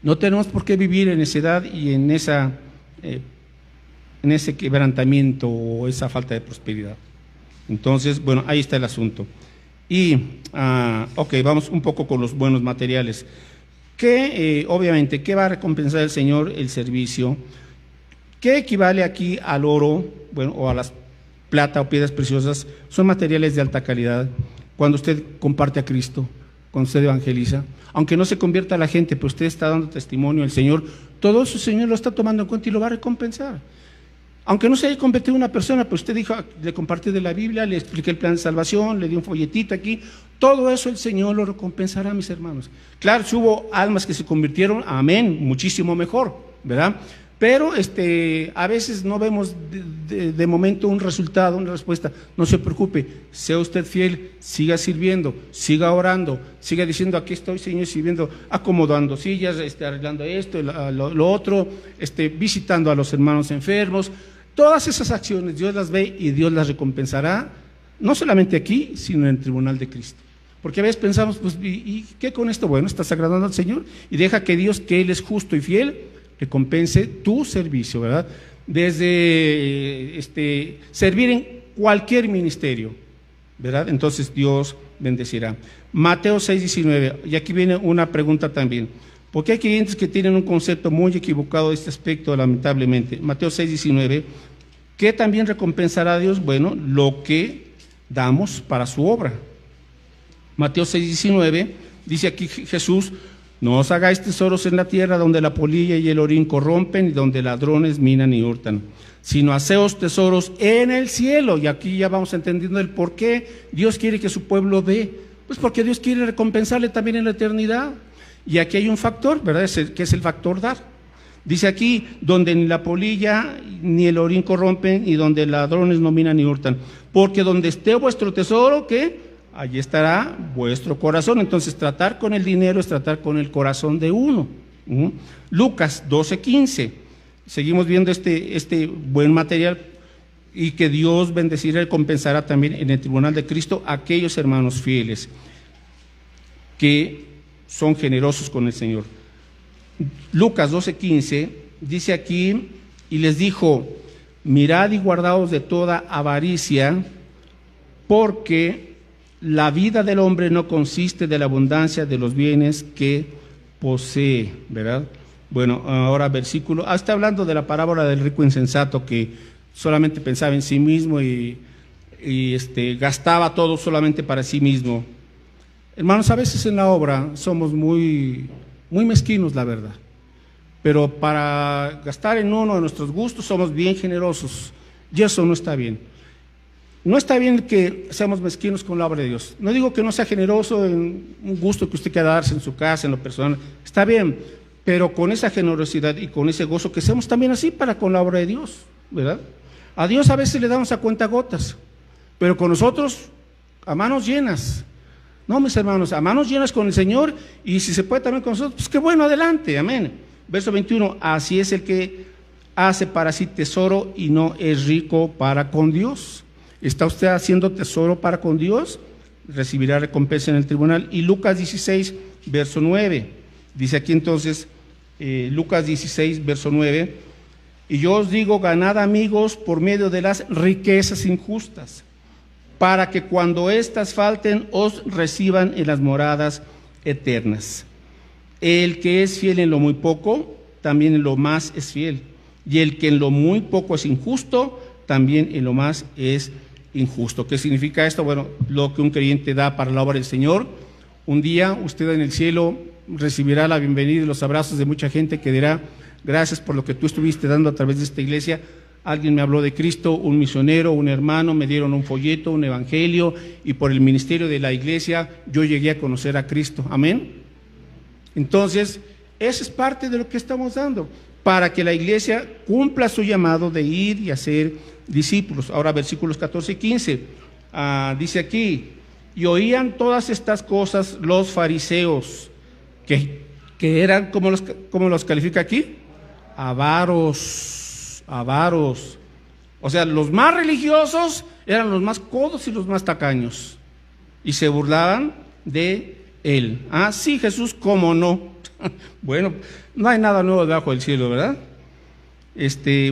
No tenemos por qué vivir en necedad y en ese quebrantamiento o esa falta de prosperidad. Entonces, bueno, ahí está el asunto. Y, vamos un poco con los buenos materiales. Obviamente, ¿qué va a recompensar el Señor? El servicio. ¿Qué equivale aquí al oro, bueno, o a las plata o piedras preciosas? Son materiales de alta calidad. Cuando usted comparte a Cristo, cuando usted evangeliza, aunque no se convierta a la gente, pero usted está dando testimonio al Señor, todo eso el Señor lo está tomando en cuenta y lo va a recompensar. Aunque no se haya convertido en una persona, pues usted dijo, le compartí de la Biblia, le expliqué el plan de salvación, le di un folletito aquí, todo eso el Señor lo recompensará, mis hermanos. Claro, si hubo almas que se convirtieron, amén, muchísimo mejor, ¿verdad? Pero a veces no vemos de momento un resultado, una respuesta. No se preocupe, sea usted fiel, siga sirviendo, siga orando, siga diciendo: aquí estoy, Señor, sirviendo, acomodando sillas, arreglando esto, lo otro, visitando a los hermanos enfermos. Todas esas acciones Dios las ve y Dios las recompensará, no solamente aquí, sino en el tribunal de Cristo. Porque a veces pensamos, pues, ¿y qué con esto? Bueno, estás agradando al Señor, y deja que Dios, que Él es justo y fiel, recompense tu servicio, ¿verdad? Desde servir en cualquier ministerio, ¿verdad? Entonces Dios bendecirá. Mateo 6:19, y aquí viene una pregunta también, porque hay clientes que tienen un concepto muy equivocado de este aspecto, lamentablemente. Mateo 6:19, ¿qué también recompensará a Dios? Bueno, lo que damos para su obra. Mateo 6:19, dice aquí Jesús: no os hagáis tesoros en la tierra, donde la polilla y el orín corrompen y donde ladrones minan y hurtan, sino haceos tesoros en el cielo. Y aquí ya vamos entendiendo el por qué Dios quiere que su pueblo dé. Pues porque Dios quiere recompensarle también en la eternidad. Y aquí hay un factor, ¿verdad? Que es el factor dar. Dice aquí: donde ni la polilla ni el orín corrompen y donde ladrones no minan ni hurtan. Porque donde esté vuestro tesoro, ¿qué? Allí estará vuestro corazón. Entonces, tratar con el dinero es tratar con el corazón de uno. Lucas 12:15. Seguimos viendo este buen material, y que Dios bendecirá y compensará también en el tribunal de Cristo a aquellos hermanos fieles que son generosos con el Señor. Lucas 12:15 dice aquí: y les dijo: mirad y guardaos de toda avaricia, porque la vida del hombre no consiste de la abundancia de los bienes que posee, ¿verdad? Bueno, ahora versículo, está hablando de la parábola del rico insensato, que solamente pensaba en sí mismo y gastaba todo solamente para sí mismo. Hermanos, a veces en la obra somos muy mezquinos, la verdad, pero para gastar en uno de nuestros gustos somos bien generosos, y eso no está bien. No está bien que seamos mezquinos con la obra de Dios. No digo que no sea generoso en un gusto que usted quiera darse en su casa, en lo personal. Está bien, pero con esa generosidad y con ese gozo, que seamos también así para con la obra de Dios, ¿verdad? A Dios a veces le damos a cuentagotas, pero con nosotros a manos llenas. No, mis hermanos, a manos llenas con el Señor, y si se puede también con nosotros, pues qué bueno, adelante, amén. Verso 21, así es el que hace para sí tesoro y no es rico para con Dios. ¿Está usted haciendo tesoro para con Dios? Recibirá recompensa en el tribunal. Y Lucas 16, verso 9, dice aquí entonces, Lucas 16, verso 9, y yo os digo: ganad amigos por medio de las riquezas injustas, para que cuando éstas falten os reciban en las moradas eternas. El que es fiel en lo muy poco, también en lo más es fiel, y el que en lo muy poco es injusto, también en lo más es injusto. ¿Qué significa esto? Bueno, lo que un creyente da para la obra del Señor. Un día usted en el cielo recibirá la bienvenida y los abrazos de mucha gente que dirá: gracias por lo que tú estuviste dando a través de esta iglesia. Alguien me habló de Cristo, un misionero, un hermano, me dieron un folleto, un evangelio, y por el ministerio de la iglesia yo llegué a conocer a Cristo. Amén. Entonces, eso es parte de lo que estamos dando, para que la iglesia cumpla su llamado de ir y hacer discípulos. Ahora versículos 14 y 15, dice aquí: y oían todas estas cosas los fariseos, que eran, ¿cómo los califica aquí? Avaros. O sea, los más religiosos eran los más codos y los más tacaños, y se burlaban de él. Sí, Jesús, ¿cómo no? Bueno, no hay nada nuevo debajo del cielo, ¿verdad?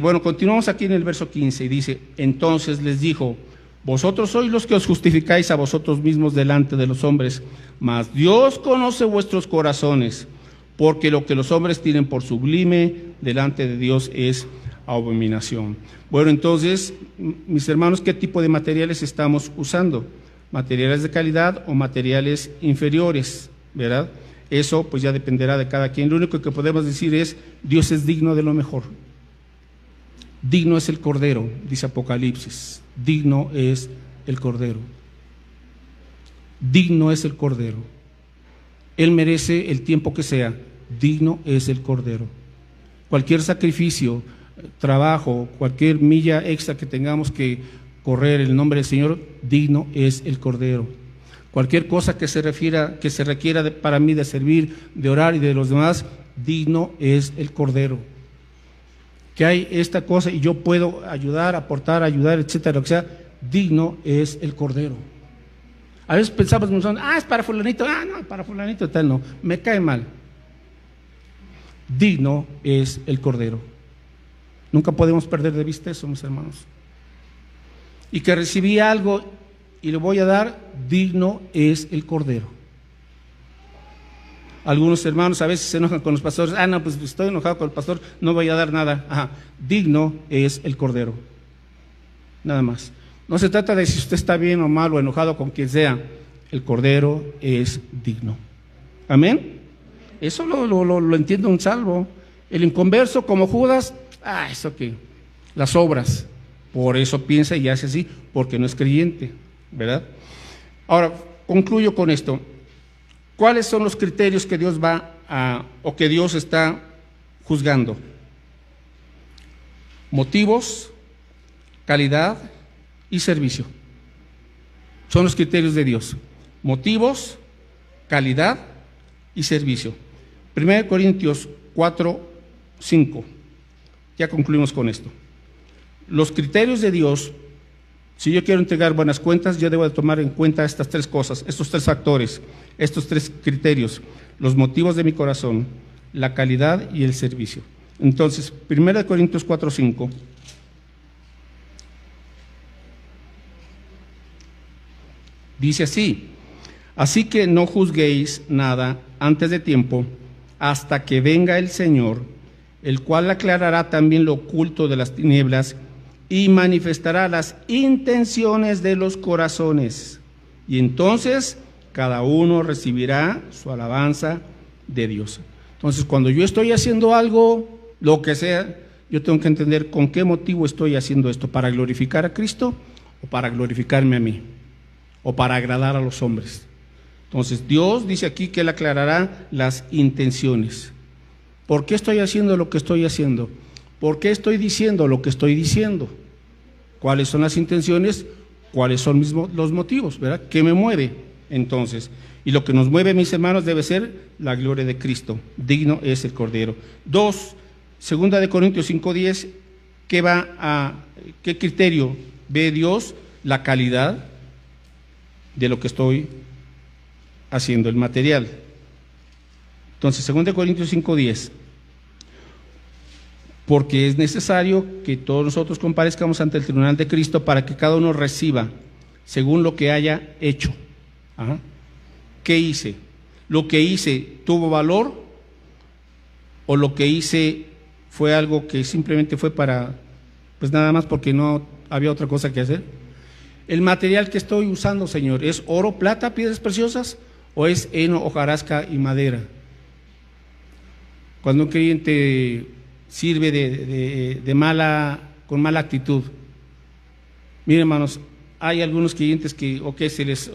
Bueno, continuamos aquí en el verso 15, y dice: entonces les dijo: vosotros sois los que os justificáis a vosotros mismos delante de los hombres, mas Dios conoce vuestros corazones, porque lo que los hombres tienen por sublime delante de Dios es abominación. Bueno, entonces, mis hermanos, ¿qué tipo de materiales estamos usando? ¿Materiales de calidad o materiales inferiores? ¿Verdad? Eso pues ya dependerá de cada quien. Lo único que podemos decir es: Dios es digno de lo mejor. Digno es el Cordero, dice Apocalipsis. Digno es el Cordero. Digno es el Cordero. Él merece el tiempo que sea. Digno es el Cordero. cualquier sacrificio, trabajo, cualquier milla extra que tengamos que correr en el nombre del Señor, digno es el Cordero. Cualquier cosa que se requiera para mí de servir, de orar y de los demás, digno es el Cordero. Que hay esta cosa y yo puedo ayudar, aportar, ayudar, etcétera, lo que sea, digno es el Cordero. A veces pensamos, es para fulanito, no, para fulanito tal no, me cae mal. Digno es el Cordero. Nunca podemos perder de vista eso, mis hermanos. Y que recibí algo y lo voy a dar, digno es el Cordero. Algunos hermanos a veces se enojan con los pastores, no, pues estoy enojado con el pastor, no voy a dar nada. Digno es el Cordero. Nada más. No se trata de si usted está bien o mal o enojado con quien sea, el Cordero es digno. ¿Amén? Eso lo entiende un salvo. El inconverso como Judas, eso qué, las obras. Por eso piensa y hace así, porque no es creyente, ¿verdad? Ahora, concluyo con esto. ¿Cuáles son los criterios que Dios que Dios está juzgando? Motivos, calidad y servicio. Son los criterios de Dios. Motivos, calidad y servicio. 1 Corintios 4:5. Ya concluimos con esto. Los criterios de Dios, si yo quiero entregar buenas cuentas, yo debo de tomar en cuenta estas tres cosas, estos tres factores, estos tres criterios: los motivos de mi corazón, la calidad y el servicio. Entonces, 1 Corintios 4:5. Dice así: así que no juzguéis nada antes de tiempo, hasta que venga el Señor, el cual aclarará también lo oculto de las tinieblas y manifestará las intenciones de los corazones. Y entonces cada uno recibirá su alabanza de Dios. Entonces, cuando yo estoy haciendo algo, lo que sea, yo tengo que entender con qué motivo estoy haciendo esto: para glorificar a Cristo o para glorificarme a mí, o para agradar a los hombres. Entonces, Dios dice aquí que Él aclarará las intenciones. ¿Por qué estoy haciendo lo que estoy haciendo? ¿Por qué estoy diciendo lo que estoy diciendo? ¿Cuáles son las intenciones? ¿Cuáles son los motivos? ¿Verdad? ¿Qué me mueve? Entonces, y lo que nos mueve, mis hermanos, debe ser la gloria de Cristo. Digno es el Cordero. 2 Corintios 5:10, ¿qué criterio ve Dios? La calidad de lo que estoy haciendo, el material. Entonces, 2 Corintios 5:10, porque es necesario que todos nosotros comparezcamos ante el tribunal de Cristo para que cada uno reciba según lo que haya hecho. ¿Qué hice? ¿Lo que hice tuvo valor? ¿O lo que hice fue algo que simplemente fue para, pues nada más porque no había otra cosa que hacer? ¿El material que estoy usando, Señor, es oro, plata, piedras preciosas, o es heno, hojarasca y madera? Cuando un creyente sirve con mala actitud, miren, hermanos, hay algunos creyentes que se les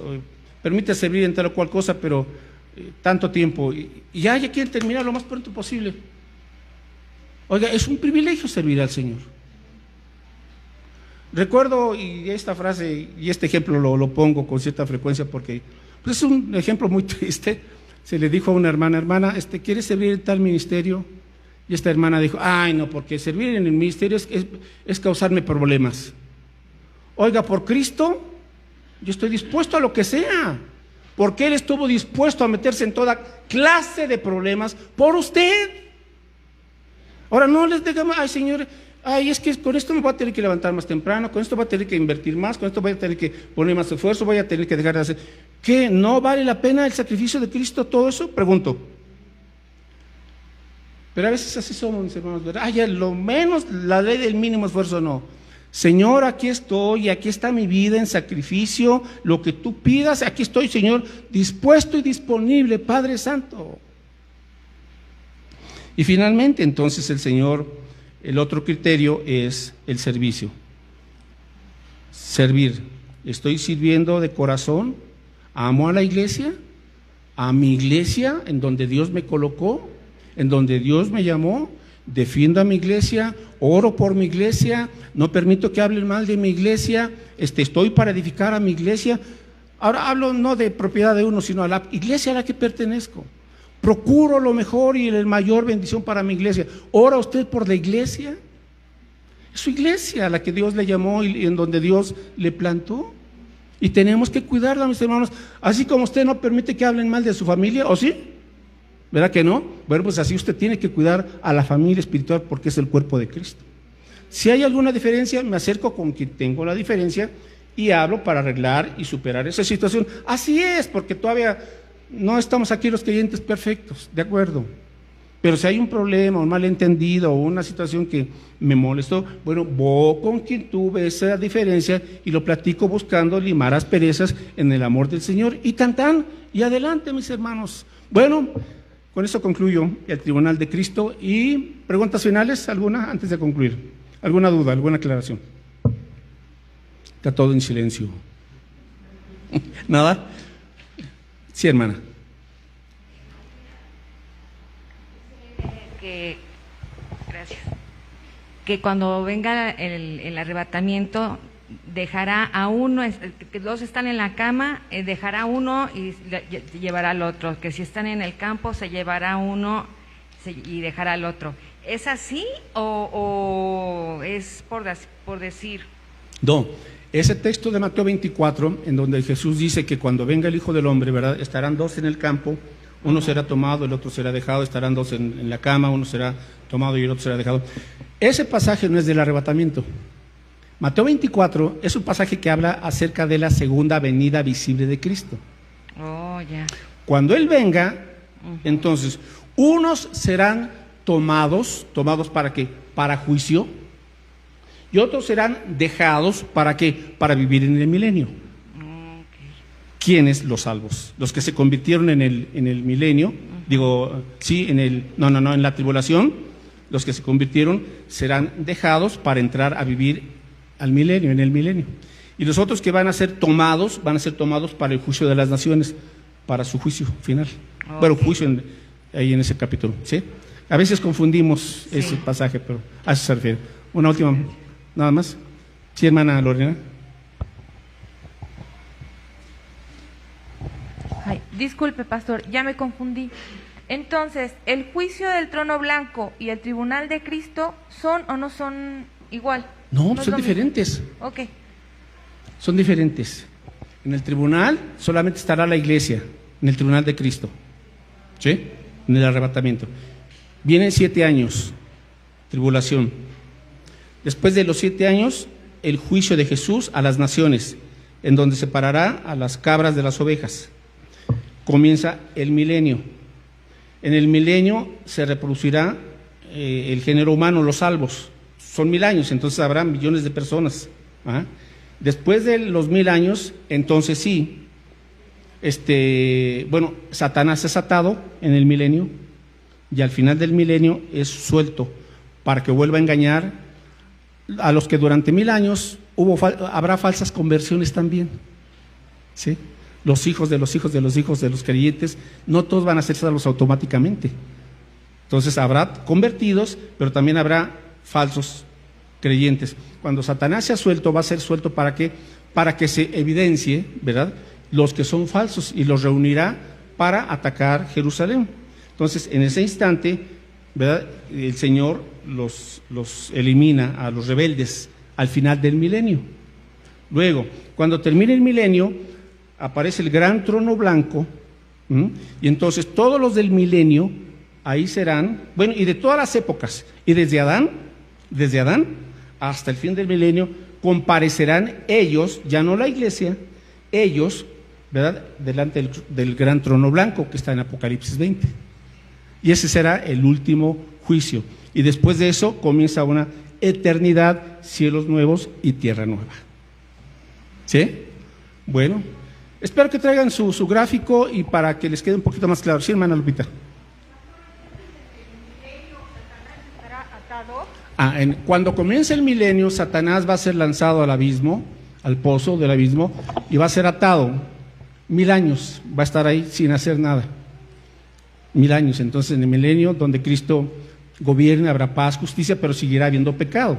permite servir en tal o cual cosa, pero tanto tiempo, y ya quieren terminar lo más pronto posible. Oiga, es un privilegio servir al Señor. Recuerdo, y esta frase y este ejemplo lo pongo con cierta frecuencia porque pues es un ejemplo muy triste. Se le dijo a una hermana, ¿quieres servir en tal ministerio? Y esta hermana dijo, no, porque servir en el ministerio es causarme problemas. Oiga, por Cristo, yo estoy dispuesto a lo que sea, porque Él estuvo dispuesto a meterse en toda clase de problemas por usted. Ahora no les digamos, Señor, es que con esto me voy a tener que levantar más temprano, con esto voy a tener que invertir más, con esto voy a tener que poner más esfuerzo, voy a tener que dejar de hacer. ¿Qué? ¿No vale la pena el sacrificio de Cristo, todo eso? Pregunto. Pero a veces así somos, mis hermanos, ¿verdad? Ya lo menos la ley del mínimo esfuerzo no. Señor, aquí estoy, aquí está mi vida en sacrificio, lo que tú pidas, aquí estoy, Señor, dispuesto y disponible, Padre Santo. Y finalmente, entonces, el otro criterio es el servicio. Servir. ¿Estoy sirviendo de corazón? ¿Amo a la iglesia? ¿A mi iglesia en donde Dios me colocó? ¿En donde Dios me llamó? defiendo a mi iglesia, oro por mi iglesia, no permito que hablen mal de mi iglesia, estoy para edificar a mi iglesia. Ahora hablo no de propiedad de uno, sino a la iglesia a la que pertenezco. Procuro lo mejor y la mayor bendición para mi iglesia. ¿Ora usted por la iglesia? Es su iglesia a la que Dios le llamó y en donde Dios le plantó. Y tenemos que cuidarla, mis hermanos. Así como usted no permite que hablen mal de su familia, ¿o sí? ¿Verdad que no? Bueno, pues así usted tiene que cuidar a la familia espiritual porque es el cuerpo de Cristo. Si hay alguna diferencia, me acerco con quien tengo la diferencia y hablo para arreglar y superar esa situación. Así es, porque todavía no estamos aquí los creyentes perfectos, ¿de acuerdo? Pero si hay un problema, un malentendido o una situación que me molestó, bueno, voy con quien tuve esa diferencia y lo platico buscando limar asperezas en el amor del Señor y tan, y adelante, mis hermanos. Bueno, con eso concluyo el Tribunal de Cristo. ¿Y preguntas finales alguna antes de concluir? ¿Alguna duda, alguna aclaración? Está todo en silencio. ¿Nada? Sí, hermana. Gracias. Que cuando venga el arrebatamiento, dejará a uno, que dos están en la cama, dejará a uno y llevará al otro. Que si están en el campo, se llevará a uno y dejará al otro. ¿Es así o es por decir? No. Ese texto de Mateo 24, en donde Jesús dice que cuando venga el Hijo del Hombre, ¿verdad?, estarán dos en el campo, uno será tomado, el otro será dejado, estarán dos en la cama, uno será tomado y el otro será dejado. Ese pasaje no es del arrebatamiento. Mateo 24 es un pasaje que habla acerca de la segunda venida visible de Cristo. Oh, ya. Cuando Él venga, entonces, unos serán tomados ¿para qué? Para juicio. Y otros serán dejados, ¿para qué? Para vivir en el milenio. Okay. ¿Quiénes? Los salvos. Los que se convirtieron en el milenio, en la tribulación, los que se convirtieron serán dejados para entrar a vivir al milenio, en el milenio. Y los otros que van a ser tomados para el juicio de las naciones, para su juicio final. Okay. Bueno, juicio ahí en ese capítulo, ¿sí? A veces confundimos ese pasaje, pero a eso se refiere. Una última... Nada más. Sí, hermana Lorena. Ay, disculpe, pastor, ya me confundí. Entonces, ¿el juicio del trono blanco y el tribunal de Cristo son o no son igual? No, son diferentes. Ok. Son diferentes. En el tribunal solamente estará la iglesia, en el tribunal de Cristo. ¿Sí? En el arrebatamiento. Vienen 7 años, tribulación. Después de los 7 años, el juicio de Jesús a las naciones, en donde separará a las cabras de las ovejas. Comienza el milenio. En el milenio se reproducirá el género humano, los salvos. Son 1000 años, entonces habrá millones de personas. ¿Ah? Después de los 1000 años, entonces sí, Satanás es atado en el milenio y al final del milenio es suelto para que vuelva a engañar a los que durante 1000 años habrá falsas conversiones también, ¿sí? Los hijos de los hijos de los hijos de los creyentes, no todos van a ser salvos automáticamente. Entonces habrá convertidos, pero también habrá falsos creyentes. Cuando Satanás sea suelto, va a ser suelto ¿para qué? Para que se evidencie, ¿verdad?, los que son falsos y los reunirá para atacar Jerusalén. Entonces, en ese instante, ¿verdad?, el Señor los elimina a los rebeldes al final del milenio. Luego, cuando termine el milenio, aparece el gran trono blanco, y entonces todos los del milenio ahí serán, bueno, y de todas las épocas, y desde Adán hasta el fin del milenio, comparecerán ellos, ya no la iglesia, ellos, ¿verdad?, delante del gran trono blanco que está en Apocalipsis 20. Y ese será el último juicio. Y después de eso comienza una eternidad, cielos nuevos y tierra nueva. ¿Sí? Bueno, espero que traigan su gráfico y para que les quede un poquito más claro. Sí, hermana Lupita. Cuando comience el milenio, Satanás va a ser lanzado al abismo, al pozo del abismo, y va a ser atado 1000 años, va a estar ahí sin hacer nada. 1000 años, entonces en el milenio, donde Cristo gobierne, habrá paz, justicia, pero seguirá habiendo pecado.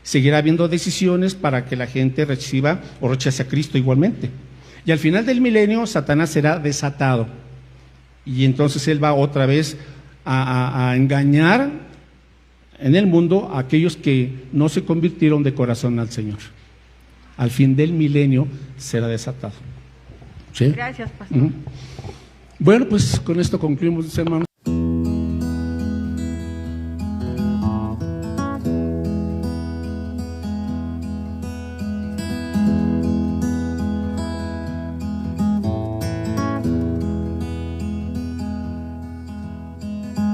Seguirá habiendo decisiones para que la gente reciba o rechace a Cristo igualmente. Y al final del milenio, Satanás será desatado. Y entonces él va otra vez a engañar en el mundo a aquellos que no se convirtieron de corazón al Señor. Al fin del milenio será desatado. ¿Sí? Gracias, pastor. Bueno, pues con esto concluimos, hermanos.